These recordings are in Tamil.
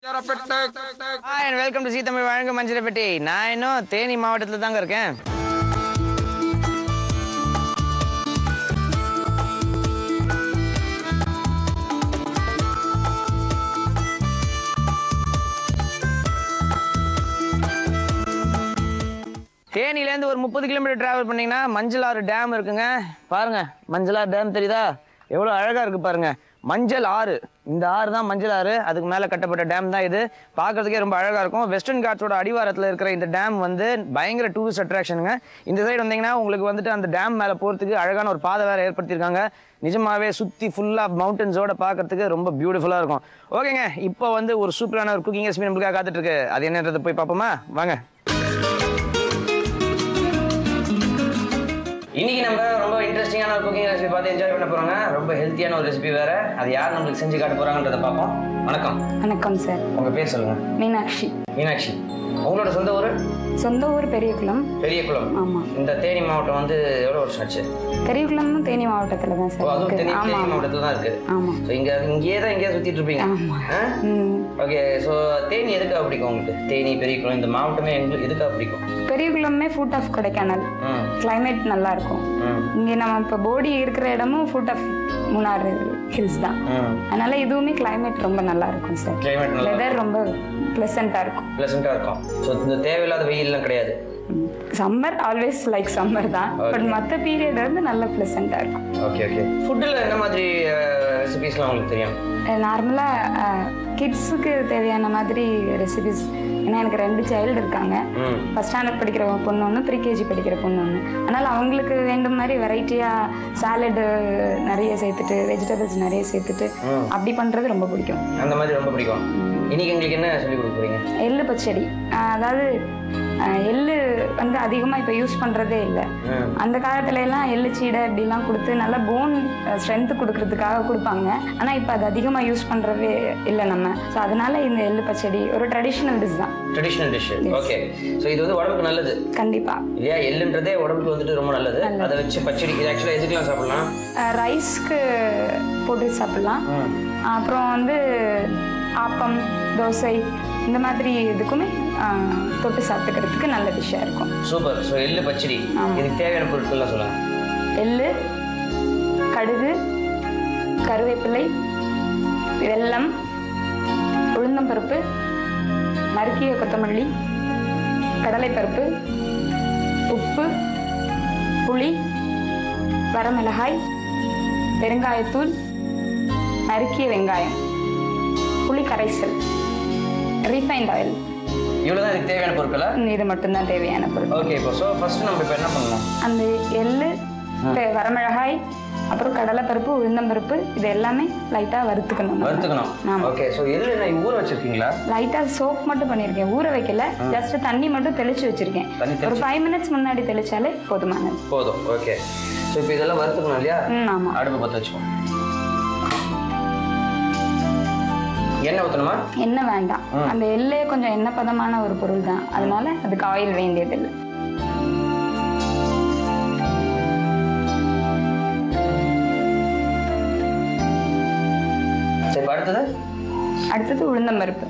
Hi and welcome to Tamil வழங்கும் மஞ்சளப்பட்டி. நான் இன்னும் தேனி மாவட்டத்துல தாங்க இருக்கேன். தேனில இருந்து ஒரு 30 கிலோமீட்டர் டிராவல் பண்ணீங்கன்னா மஞ்சளாறு டேம் இருக்குங்க. பாருங்க மஞ்சளாறு டேம் தெரியுதா? எவ்வளவு அழகா இருக்கு பாருங்க. மஞ்சள் ஆறு, இந்த ஆறு தான் மஞ்சள் ஆறு. அதுக்கு மேல கட்டப்பட்ட டேம் தான் இது. பார்க்கறதுக்கே ரொம்ப அழகா இருக்கும். வெஸ்டர்ன் காட்ஸோட அடிவாரத்தில் இருக்கிற இந்த டேம் வந்து பயங்கர டூரிஸ்ட் அட்ராக்ஷனுங்க. இந்த சைடு வந்தீங்கன்னா உங்களுக்கு வந்துட்டு அந்த டேம் மேல போறதுக்கு அழகான ஒரு பாதை வேற ஏற்படுத்தியிருக்காங்க. நிஜமாவே சுத்தி ஃபுல்லா மவுண்டன்ஸோட பார்க்கறதுக்கு ரொம்ப பியூட்டிஃபுல்லா இருக்கும். ஓகேங்க, இப்போ வந்து ஒரு சூப்பரான ஒரு குக்கிங் ரெசிபி நம்மளுக்காக காத்துட்டு இருக்கு. அது என்னன்றதை போய் பார்ப்போமா? வாங்க. இன்னைக்கு நம்ம ரொம்ப இன்ட்ரெஸ்டிங்கான ஒரு குக்கிங் ரெசிபி பார்த்து என்ஜாய் பண்ண போறோங்க. ரொம்ப ஹெல்த்தியான ஒரு ரெசிபி வேற. அது யார் நம்மளுக்கு செஞ்சு காட்ட போறாங்கன்றத பார்ப்போம். வணக்கம். வணக்கம் சார். உங்க பேர் சொல்லுங்க. மீனாட்சி. மீனாட்சி, உங்களோட சொந்த ஊர்? சொந்த ஊர் பெரியகுளம். பெரியகுளம். ஆமா. இந்த தேனி மாவட்டம் வந்து எவ்வளவு வருஷம் ஆச்சு? பெரியகுளமும் தேனி மாவட்டத்துல தான் சார். அதுவும் தேனி மாவட்டத்துல தான் இருக்கு. ஆமா. சோ இங்கேயே தான் சுத்திட்டு இருப்பீங்க. ஓகே. சோ தேனி எதுக்காக பிடிக்கும் உங்களுக்கு? தேனி பெரியகுளம் இந்த மாவட்டமே எதுக்காக பிடிக்கும்? பெரியகுளமே ஃபுட் ஆஃப் கொடைக்கானல். கிளைமேட் நல்லா இருக்கும். இங்க நம்ம இப்ப போடி இருக்கிற இடமும் ஃபுட் ஆஃப் மூணார் ஹில்ஸ் தான். அதனால இதுவுமே கிளைமேட் ரொம்ப நல்லா இருக்கும் சார். வெதர் ரொம்ப பிளசண்டா இருக்கும். சோ இந்த தேவையில்லாத வெயில்லாம் கிடையாது. சம்மர் ஆல்வேஸ் லைக் சம்மர் தான். பட் மற்ற பீரியட் வந்து நல்ல பிளசண்டா இருக்கும். Okay okay. ஃபுட்ல என்ன மாதிரி ரெசிபிஸ்லாம் உங்களுக்கு தெரியும்? நார்மலா கிட்ஸுக்கு தேவையான மாதிரி ரெசிபிஸ். ஏன்னா எனக்கு 2 சைல்டு இருக்காங்க. ஃபர்ஸ்ட் ஸ்டாண்டர்ட் படிக்கிற பொண்ணு ஒன்று, ப்ரீகேஜி படிக்கிற பொண்ணு ஒன்று. அதனால அவங்களுக்கு வேண்டும் மாதிரி வெரைட்டியா சாலடு நிறைய சேர்த்துட்டு, வெஜிடபிள்ஸ் நிறைய சேர்த்துட்டு அப்படி பண்றது ரொம்ப பிடிக்கும். அந்த மாதிரி ரொம்ப பிடிக்கும். இன்னைக்கு உங்களுக்கு என்ன சொல்லி கொடுக்க போறீங்க? எள்ளு பச்சடி. அதாவது எள்ளு வந்து அதிகமா இப்ப யூஸ் பண்றதே இல்லை. அந்த காலத்துல எல்லாம் எள்ளு சீடை இப்படிலாம் கொடுத்து நல்லா போன் ஸ்ட்ரென்த் கொடுக்கறதுக்காக கொடுப்பாங்க. ஆனா இப்ப அது அதிகமா யூஸ் பண்றதே இல்லை நம்ம. ஸோ அதனால இந்த எள்ளு பச்சடி ஒரு ட்ரெடிஷனல் டிஷ் தான். Traditional dish. ஓகே. ஸோ இது வந்து உடம்புக்கு நல்லது. கண்டிப்பா. இல்லையா? எள்ளுன்றதே உடம்புக்கு வந்துட்டு ரொம்ப நல்லது. அதை வச்சு பச்சடி இது ஆக்சுவலா எதுக்கெல்லாம் சாப்பிடலாம்? ரைஸ்க்கு போட்டு சாப்பிடலாம். அப்புறம் வந்து ஆப்பம், தோசை இந்த மாதிரி இதுக்குமே தொட்டு சாப்பிட்டுக்கிறதுக்கு நல்ல டிஷ்ஷா இருக்கும். சூப்பர். ஸோ எள்ளு பச்சடி இதுக்கு தேவையான பொருட்கள்லாம் சொல்லுங்க. எள்ளு, கடுகு, கருவேப்பிலை, வெல்லம், உளுந்தம்பருப்பு, நறுக்கிய கொத்தமல்லி, கடலைப்பருப்பு, உப்பு, புளி, வரமிளகாய், பெருங்காயத்தூள், நறுக்கிய வெங்காயம், புளி கரைசல், ரீஃபைண்ட் ஆயில். இவ்வளவுதான் இதுக்கு தேவையான பொருட்களா? இது மட்டும்தான் தேவையான பொருட்கள். ஓகே. இப்போ சோ ஃபர்ஸ்ட் நம்ம இப்போ என்ன பண்ணலாம்? அந்த எள்ளு, வரமிளகாய், அப்புறம் கடலைப்பருப்பு, உளுந்தம்பருப்பு இது எல்லாமே லைட்டா வறுத்துக்கணும். ஓகே. சோ எள்ளு என்ன ஊற வச்சிருக்கீங்களா? லைட்டா சோப் மட்டும் பண்ணிருக்கேன். ஊற வைக்கல, ஜஸ்ட் தண்ணி மட்டும் தெளிச்சு வச்சிருக்கேன். ஒரு 5 மினிட்ஸ் முன்னாடி தெளிச்சாலே போதுமானது. போதும். ஓகே. சோ இப்போ இதெல்லாம் வறுத்துக்கணும் இல்லையா? ஆமா. அடுப்பு பத்த வச்சுக்கோ. எண்ணெய் ஊற்றணுமா? எண்ணெய் வேண்டாம். அந்த எள்ளே கொஞ்சம் எண்ணெய் பதமான ஒரு பொருள் தான். அதனால அதுக்கு ஆயில் வேண்டியதில்லை. சரி, அடுத்தது உளுந்தம்பருப்பு.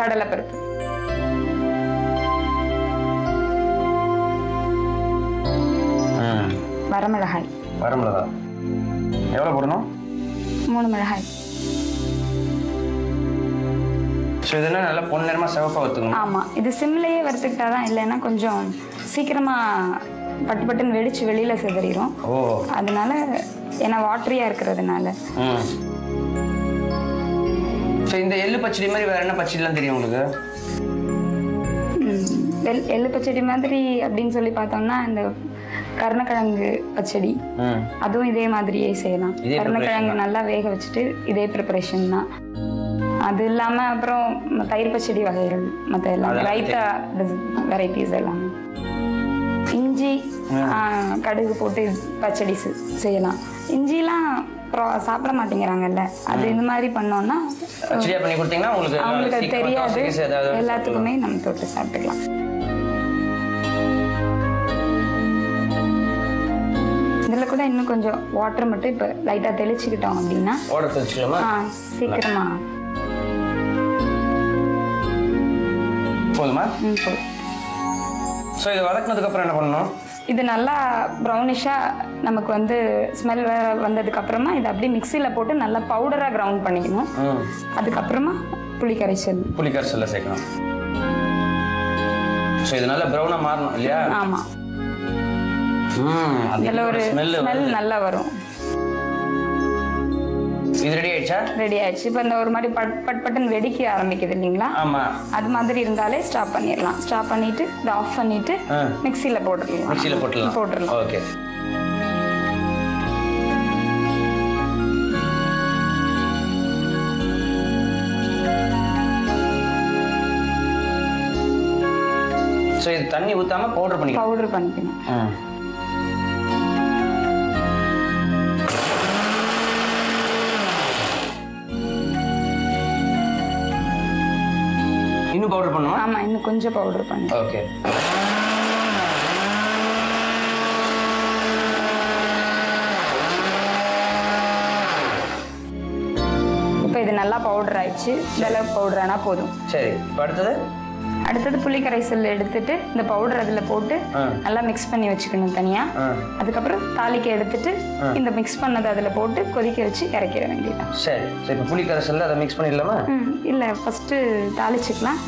கடலைப்பருப்பு, வரமிளகாய். எவ்வளவு போடணும்? 3 மிளகாய். இதெல்லாம் நல்லா பொன்னிறமா சிவப்பா வறுத்துக்கணும். ஆமா. இது சிம்லயே வறுத்துக்கிட்டாதான், இல்லைன்னா கொஞ்சம் சீக்கிரமா பட்டுன்னு வெடிச்சு வெளியில சிதறிடும். அதனால ஏன்னா வாட்டரியா இருக்கிறதுனால. இந்த எள்ளு பச்சடி மாதிரி வேற என்ன பச்சடிலாம் தெரியும் உங்களுக்கு? எள்ளு பச்சடி மாதிரி அப்படின்னு சொல்லி பார்த்தோம்னா இந்த கருணக்கிழங்கு பச்சடி, அதுவும் இதே மாதிரியே செய்யலாம். கருணக்கிழங்கு நல்லா வேக வச்சுட்டு இதே ப்ரிப்பரேஷன் தான். அது இல்லாம அப்புறம் தயிர் பச்சடி வகைகள் மற்ற எல்லாம் ரைத்தா வெரைட்டிஸ் எல்லாம். இஞ்சி, கடுகு போட்டு பச்சடி செய்யலாம். இஞ்சிலாம் சாப்பிட மாட்டேங்கிறாங்கல்ல, அது இந்த மாதிரி பண்ணோம்னா அவங்களுக்கு தெரியாது. எல்லாத்துக்குமே நம்ம தொட்டு சாப்பிட்டுக்கலாம். இதுல கூட இன்னும் கொஞ்சம் வாட்டர் மட்டும் இப்ப லைட்டா தெளிச்சுக்கிட்டோம் அப்படின்னா வாட்டர் தெளிச்சுக்கலாமா? சீக்கிரமா போதுமா? போதும். ஸோ இது வதக்கினதுக்கு அப்புறம் என்ன பண்ணணும்? இது நல்லா ப்ரௌனிஷா நமக்கு வந்து ஸ்மெல் வந்ததுக்கு அப்புறமா இதை அப்படியே மிக்சியில போட்டு நல்லா பவுடரா கிரவுண்ட் பண்ணிக்கணும். அதுக்கப்புறமா புளி கரைசல்ல சேர்க்கணும். ஸோ இது நல்லா ப்ரௌனா மாறணும் இல்லையா? ஆமா. இதுல ஒரு ஸ்மெல் நல்லா வரும். இது ரெடி ஆயிடுச்சா? ரெடி ஆயிடுச்சு. இப்போ இந்த ஒரு மாதிரி பட்டுன்னு வெடிக்க ஆரம்பிக்குது இல்லைங்களா? ஆமா. அது மாதிரி இருந்தாலே ஸ்டாப் பண்ணிடலாம். ஸ்டாப் பண்ணிட்டு இதை ஆஃப் பண்ணிட்டு மிக்சியில போட்டுடலாம். ஓகே. ஸோ இது தண்ணி ஊத்தாம பவுடர் பண்ணிக்கணும். இன்னும் பவுடர் பண்ணுமா? ஆமா, இன்னும் கொஞ்சம் பவுடர் பண்ணு. ஓகே. இப்போ இது நல்லா பவுடர் ஆயிடுச்சு. இதெல்லாம் பவுடர் ஆனா போதும். சரி, இப்போ அடுத்தது புளி கரைசல் எடுத்துட்டு இந்த பவுடர் அதுல போட்டு நல்லா மிக்ஸ் பண்ணி வச்சுக்கணும் தனியா. அதுக்கப்புறம் தாளிக்க எடுத்துட்டு இந்த மிக்ஸ் பண்ணதை அதுல போட்டு கொதிக்க வச்சு இறக்கிட வேண்டியது. சரி, இப்போ புளி கரைசல்ல அதை மிக்ஸ் பண்ணிடலாமா? இல்ல, ஃபர்ஸ்ட் தாளிச்சுக்கலாம்.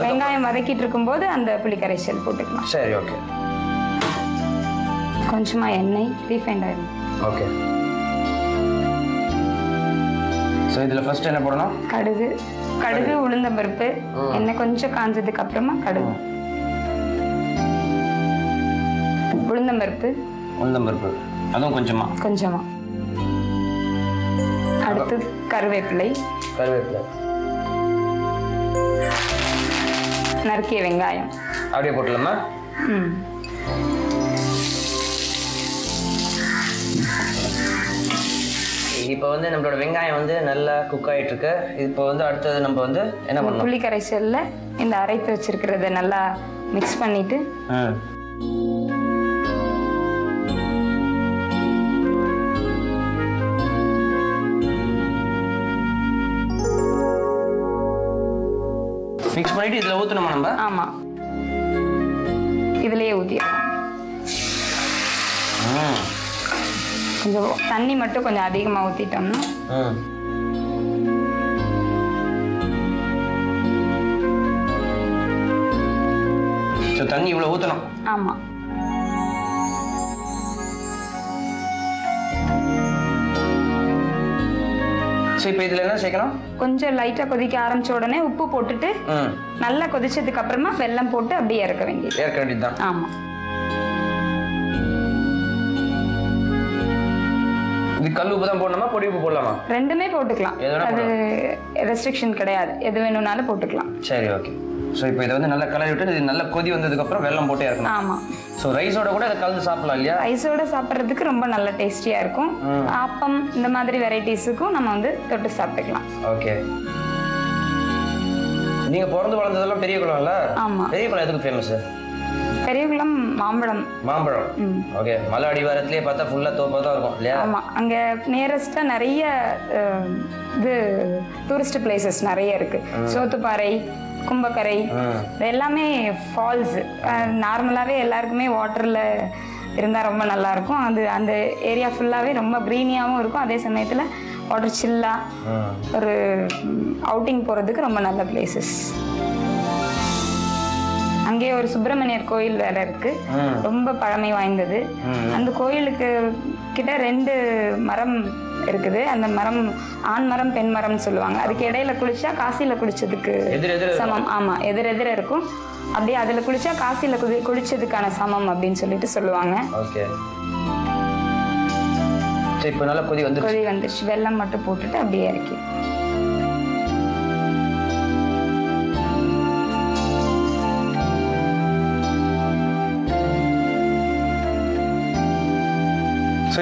வெங்காயம் வதக்கிட்டு இருக்கும்போது அந்த புளி கரைசல் போட்டுக்கலாம். சரி, ஓகே. கொஞ்சமா எண்ணெய், ரீஃபைண்ட் ஆயில். ஓகே. ஸோ இதில் ஃபர்ஸ்ட் என்ன போடணும்? கடுகு, உளுந்தம்பருப்பு. எண்ணெய் கொஞ்சம் காஞ்சதுக்கு அப்புறமா கடுகு, உளுந்தம்பருப்பு அதுவும் கொஞ்சமா. அடுத்து கருவேப்பிலை, நறுக்கிய வெங்காயம் அப்படியே போட்டலாமா? இப்போ வந்து நம்மளோட வெங்காயம் வந்து நல்லா குக் ஆகிட்டு இருக்கு. இப்போ வந்து அடுத்தது நம்ம வந்து என்ன பண்ணணும்? புளி கரைசல்ல இந்த அரைத்து வச்சிருக்கிறத நல்லா மிக்ஸ் பண்ணிட்டு இதுல ஊத்தணுமா நம்ம? ஆமா, இதுலயே ஊத்திடலாம். கொஞ்சம் தண்ணி மட்டும் கொஞ்சம் அதிகமா ஊத்திட்டோம்னா தண்ணி இவ்வளவு ஊத்தணும். ஆமா. இப்போ இதுல என்ன சேர்க்கணும்? கொஞ்சம் லைட்டா கொதிக்க ஆரம்பிச்ச உடனே உப்பு போட்டுட்டு நல்லா கொதிச்சதுக்கு அப்புறமா வெல்லம் போட்டு அப்படியே இறக்க வேண்டியதுதான். ஆமா. இது கல் உப்பு தான் போடணுமா, பொடி உப்பு போடலாமா? ரெண்டுமே போட்டுக்கலாம். அது ரெஸ்ட்ரிக்ஷன் கிடையாது, எது வேணும்னாலும் போட்டுக்கலாம். சரி, ஓகே. ஸோ இப்போ இதை வந்து நல்லா கலரி விட்டு இது நல்லா கொதி வந்ததுக்கு அப்புறம் வெல்லம் போட்டே இருக்கணும். ஆமா. ஸோ ரைஸோட கூட இதை கலந்து சாப்பிடலாம் இல்லையா? ரைஸோட சாப்பிட்றதுக்கு ரொம்ப நல்ல டேஸ்டியா இருக்கும். ஆப்பம் இந்த மாதிரி வெரைட்டிஸுக்கும் நம்ம வந்து தொட்டு சாப்பிட்டுக்கலாம். ஓகே. நீங்க பிறந்து வளர்ந்ததெல்லாம் பெரியகுளம்ல? ஆமா. பெரியகுளம் எதுக்கு ஃபேமஸ்? பெரியகுளம் மாம்பழம். ஓகே. மலை அடிவாரத்திலே பார்த்தா ஃபுல்லா தோப்பா தான் இருக்கும் இல்லையா? ஆமா. அங்க நியரஸ்டா நிறைய இது டூரிஸ்ட் பிளேசஸ் நிறைய இருக்கு. சோத்துப்பாறை, கும்பக்கரை, எல்லாமே ஃபால்ஸ். நார்மலாகவே எல்லாருக்குமே வாட்டரில் இருந்தால் ரொம்ப நல்லா இருக்கும். அந்த ஏரியா ஃபுல்லாகவே ரொம்ப க்ரீனியாகவும் இருக்கும். அதே சமயத்தில் வாட்டர் சில்லாக ஒரு அவுட்டிங் போகிறதுக்கு ரொம்ப நல்ல பிளேசஸ். அங்கேயே ஒரு சுப்பிரமணியர் கோயில் வேற இருக்கு, ரொம்ப பழமை வாய்ந்தது. அந்த கோயிலுக்கு கிட்ட 2 மரம் இருக்குது. அந்த மரம் ஆண் மரம், பெண் மரம்னு சொல்லுவாங்க. அதுக்கு இடையில குளிச்சா காசியில குளிச்சதுக்கு சமம். ஆமா, எதிரெதிர இருக்கும். அப்படியே அதுல குளிச்சா காசியில குளிச்சதுக்கான சமம் அப்படின்னு சொல்லிட்டு சொல்லுவாங்க. கொதி வந்துருச்சு. வெல்லம் மட்டும் போட்டுட்டு அப்படியே இறக்கி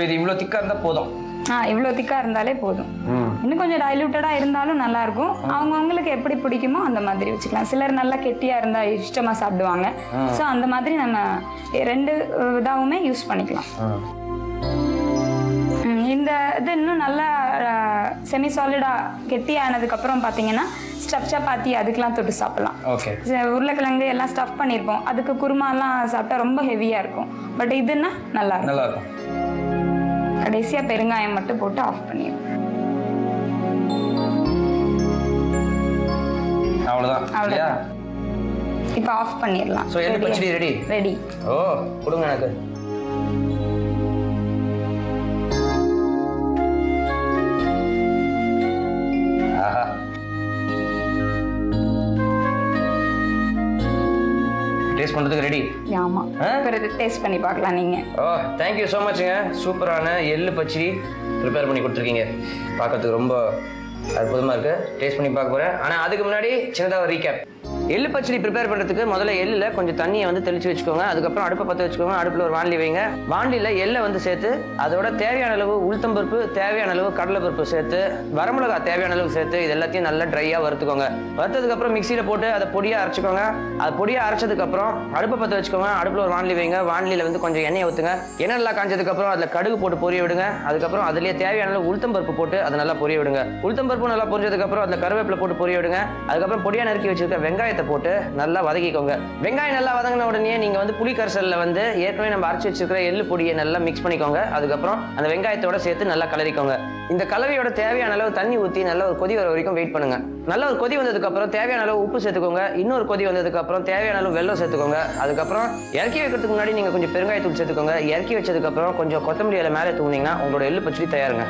இது இவ்வளவு திக்கா இருந்தா போதும். இவ்வளவு திக்கா இருந்தாலே போதும். இன்னும் கொஞ்சம் டைலூட்டடா இருந்தாலும் நல்லா இருக்கும். அவங்களுக்கு எப்படி பிடிக்குமோ அந்த மாதிரி வச்சுக்கலாம். சிலர் நல்லா கெட்டியா இருந்தா இஷ்டமா சாப்பிடுவாங்க. ஸோ அந்த மாதிரி நம்ம 2 இதாவுமே யூஸ் பண்ணிக்கலாம். செமி சாலிடா கெட்டி ஆனதுக்கப்புறம் பார்த்தீங்கன்னா ஸ்டஃப் சப்பாத்தி அதுக்கெலாம் தொட்டு சாப்பிடலாம். ஓகே. உருளைக்கிழங்கு எல்லாம் ஸ்டஃப் பண்ணியிருப்போம், அதுக்கு குருமாலாம் சாப்பிட்டா ரொம்ப ஹெவியாக இருக்கும். பட் இதுன்னா நல்லா இருக்கும். கடைசியாக பெருங்காயம் மட்டும் போட்டு ஆஃப் பண்ணிடுவோம். அவ்வளோதான். இப்போ ஆஃப் பண்ணிடலாம். ஸோ எள்ளு பச்சடி ரெடி. ரெடி. ஓ கொடுங்க எனக்கு. ஆஹா. டேஸ்ட் பண்றதுக்கு ரெடி. ஆமா. டேஸ்ட் பண்ணி பார்க்கலாம் நீங்க. ஓ தேங்க்யூ ஸோ மச்ங்க. சூப்பரான எள்ளு பச்சடி ப்ரிப்பேர் பண்ணி கொடுத்துருக்கீங்க. பார்க்கறதுக்கு ரொம்ப அற்புதமா இருக்கு. டேஸ்ட் பண்ணி பார்க்க போறேன். ஆனா அதுக்கு முன்னாடி சின்னதாக ஒரு ரீகேப். எள்ளு பச்சடி ப்ரிப்பேர் பண்ணுறதுக்கு முதல்ல எள்ளில் கொஞ்சம் தண்ணியை வந்து தெளிச்சு வச்சுக்கோங்க. அதுக்கப்புறம் அடுப்பை பற்ற வச்சுக்கோங்க. அடுப்பில் ஒரு வாண்டி வைங்க. வாண்டியில் எள்ளை வந்து சேர்த்து அதோட தேவையான அளவு உளுத்தம்பருப்பு, தேவையான அளவு கடலைப்பருப்பு சேர்த்து, வரமிளகா தேவையான அளவு சேர்த்து இது எல்லாத்தையும் நல்லா ட்ரையாக வறுத்துக்கோங்க. வறுத்ததுக்கப்புறம் மிக்சியில் போட்டு அதை பொடியாக அரைச்சிக்கோங்க. அது பொடியாக அரைச்சதுக்கப்புறம் அடுப்பை பற்ற வச்சுக்கோங்க. அடுப்பில் ஒரு வாண்டி வைங்க. வாண்டியில் வந்து கொஞ்சம் எண்ணெயை ஊற்றுங்க. எண்ணெய் நல்லா காஞ்சதுக்கப்புறம் அதில் கடுகு போட்டு பொரிய விடுங்க. அதுக்கப்புறம் அதுலேயே தேவையான அளவு உளுத்தம்பருப்பு போட்டு அதை நல்லா பொரிய விடுங்க. உளுத்தம்பருப்பு நல்லா பொரிஞ்சதுக்கப்புறம் அதில் கருவேப்பிலை போட்டு பொரிய விடுங்க. அதுக்கப்புறம் பொடியாக நறுக்கி வச்சிருக்க வெங்காயத்தை போட்டு நல்லா வதக்கிக்கோங்க. வெங்காயம் நல்லா வதங்கின உடனே நீங்க வந்து புளி கரைசல்ல வந்து ஏற்கனவே நம்ம அரைச்சு வச்சிருக்கிற எள்ளு பொடியை நல்லா மிக்ஸ் பண்ணிக்கோங்க. அதுக்கப்புறம் அந்த வெங்காயத்தோட சேர்த்து நல்லா கலரிக்கோங்க. இந்த கலவையோட தேவையான அளவு தண்ணி ஊற்றி நல்லா ஒரு கொதி வர வரைக்கும் வெயிட் பண்ணுங்க. நல்ல ஒரு கொதி வந்ததுக்கு அப்புறம் தேவையான அளவு உப்பு சேர்த்துக்கோங்க. இன்னொரு கொதி வந்ததுக்கு அப்புறம் தேவையான அளவு வெல்லம் சேர்த்துக்கோங்க. அதுக்கப்புறம் இறக்கி வைக்கிறதுக்கு முன்னாடி நீங்க கொஞ்சம் பெருங்காயத்தூள் சேர்த்துக்கோங்க. இறக்கி வச்சதுக்கு அப்புறம் கொஞ்சம் கொத்தமல்லி இலை மேலே தூங்கினீங்கன்னா உங்களோட எள்ளு பச்சடி தயாருங்க.